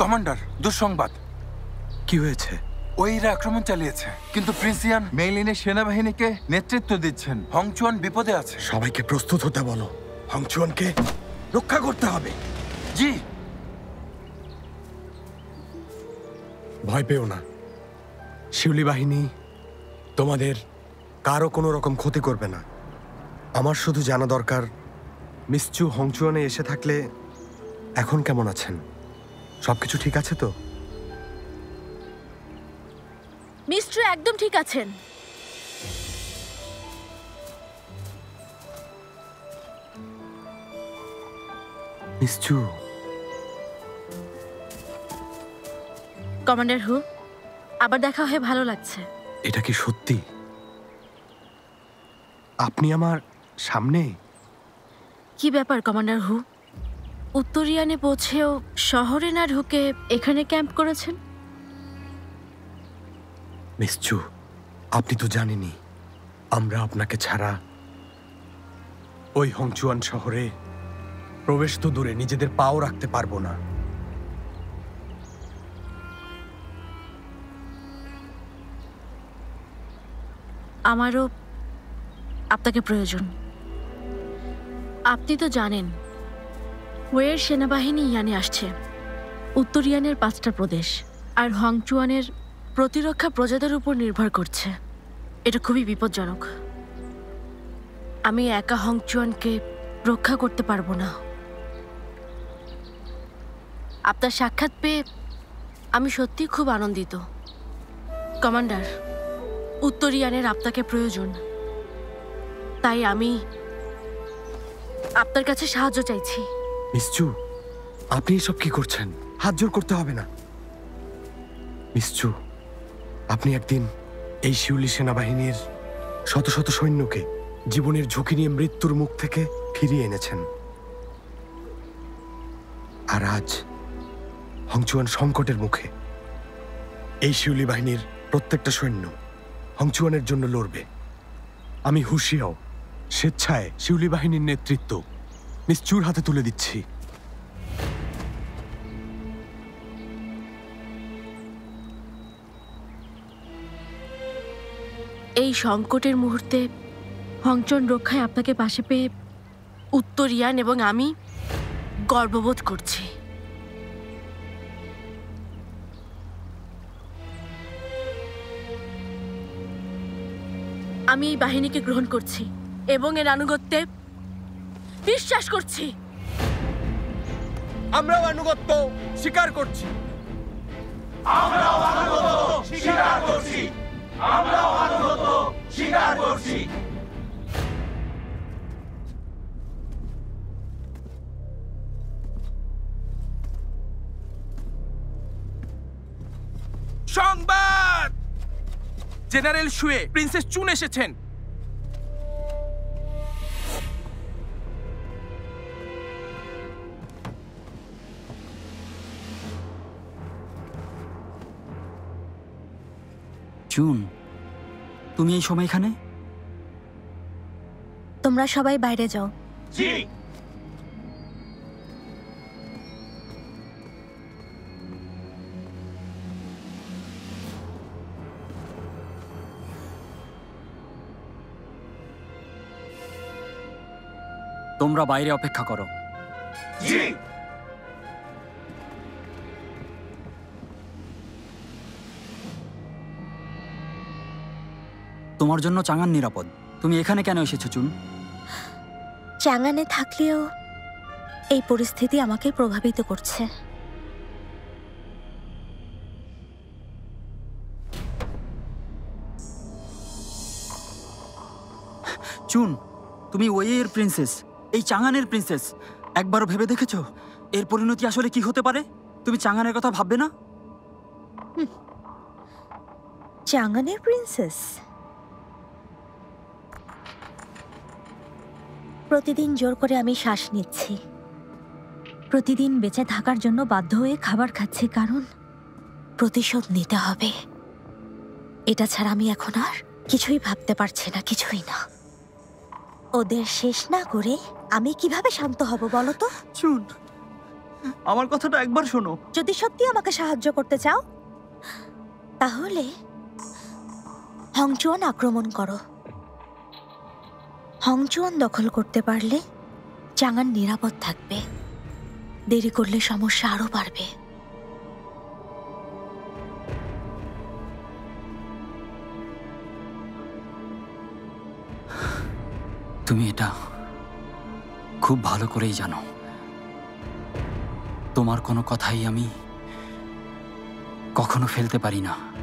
Commander, দুঃসংবাদ। কি হয়েছে? ওইরা আক্রমণ চালিয়েছে, কিন্তু প্রিন্সিয়ান মেইলিনের সেনাবাহিনীকে নেতৃত্ব দিচ্ছেন। হংচুয়ান বিপদে আছে। সবাইকে প্রস্তুত হতে বলো। হংচুয়ানকে রক্ষা করতে হবে। জি। ভয় পেও না, শিউলি বাহিনী তোমাদের কারো কোনো রকম ক্ষতি করবে না। আমার শুধু জানা দরকার, মিস চু হংচুয়ানে এসে থাকলে এখন কেমন আছেন? সবকিছু ঠিক আছে তো? মিস চু একদম ঠিক আছেন। মিস চু। কমান্ডার হু, আবার দেখা হয়ে ভালো লাগছে। এটা কি সত্যি? আপনি আমার সামনে? কি ব্যাপার কমান্ডার হু? উত্তরিয়ানে পৌঁছেও শহরে না ঢুকে এখানে ক্যাম্প করেছেন? মিস চু, আপনি তো জানেনই আমরা আপনাকে ছাড়া ওই হংচুয়ান শহরে প্রবেশ তো দূরে নিজেদের পাও রাখতে পারবো না। আমারও আপনাকে প্রয়োজন। আপনি তো জানেন ওয়ের সেনাবাহিনী ইয়ানে আসছে। উত্তরিয়ানের 5টা প্রদেশ আর হংচুয়ানের প্রতিরক্ষা প্রজাদের উপর নির্ভর করছে। এটা খুবই বিপজ্জনক। আমি একা হংচুয়ানকে রক্ষা করতে পারবো না। আপনার সাক্ষাৎ পেয়ে আমি সত্যিই খুব আনন্দিত। কমান্ডার, উত্তরিয়ানের আপনাকে প্রয়োজন, তাই আমি আপনার কাছে সাহায্য চাইছি। মিস চু, আপনি এসব কি করছেন? হাত জোর করতে হবে না। মিস চু, আপনি একদিন এই শিউলি সেনাবাহিনীর শত শত সৈন্যকে জীবনের ঝুঁকি নিয়ে মৃত্যুর মুখ থেকে ফিরিয়ে এনেছেন। আর আজ হংচুয়ান সংকটের মুখে এই শিউলি বাহিনীর প্রত্যেকটা সৈন্য হংচুয়ানের জন্য লড়বে। আমি হুশিয়াও স্বেচ্ছায় শিউলি বাহিনীর নেতৃত্ব মিস চুর হাতে তুলে দিচ্ছি। এই সংকটের মুহূর্তে হংচুয়ান রক্ষায় আপনাকে পাশে পেয়ে উত্তরিয়ান এবং আমি গর্ববোধ করছি। আমি এই বাহিনীকে গ্রহণ করছি এবং এর আনুগত্যে বিশ্বাস করছি। আমরাও আনুগত্য স্বীকার করছি। সংবাদ! জেনারেল শুয়ে প্রিন্সেস চুন এসেছেন। চুন, তুমি এই সময় এখানে? তোমরা সবাই বাইরে যাও। জি। তোমরা বাইরে অপেক্ষা করো। জি। তোমার জন্য চাঙান নিরাপদ। তুমি এখানে কেন এসেছো চুন? চাঙানে থাকলেও এই পরিস্থিতি আমাকে প্রভাবিত করছে। চুন, তুমি ওয়ের প্রিন্সেস, এই চাঙানের প্রিন্সেস। একবারও ভেবে দেখেছো এর পরিণতি আসলে কি হতে পারে? তুমি চাঙানের কথা ভাববে না? চাঙানের প্রিন্সেস? প্রতিদিন জোর করে আমি শ্বাস নিচ্ছি, প্রতিদিন বেঁচে থাকার জন্য বাধ্য হয়ে খাবার খাচ্ছি, কারণ প্রতিশোধ নিতে হবে। এটা ছাড়া আমি এখন আর কিছুই ভাবতে পারছি না, কিছুই না। ওদের শেষ না করে আমি কিভাবে শান্ত হব বলো তো? চুন, আমার কথাটা একবার শোনো। যদি সত্যি আমাকে সাহায্য করতে চাও তাহলে হংচুয়ান আক্রমণ করো। হংচুয়ান দখল করতে পারলে চাঙান নিরাপদ থাকবে, দেরি করলে সমস্যা আরো বাড়বে। তুমি এটা খুব ভালো করেই জানো। তোমার কোনো কথাই আমি কখনো ফেলতে পারি না।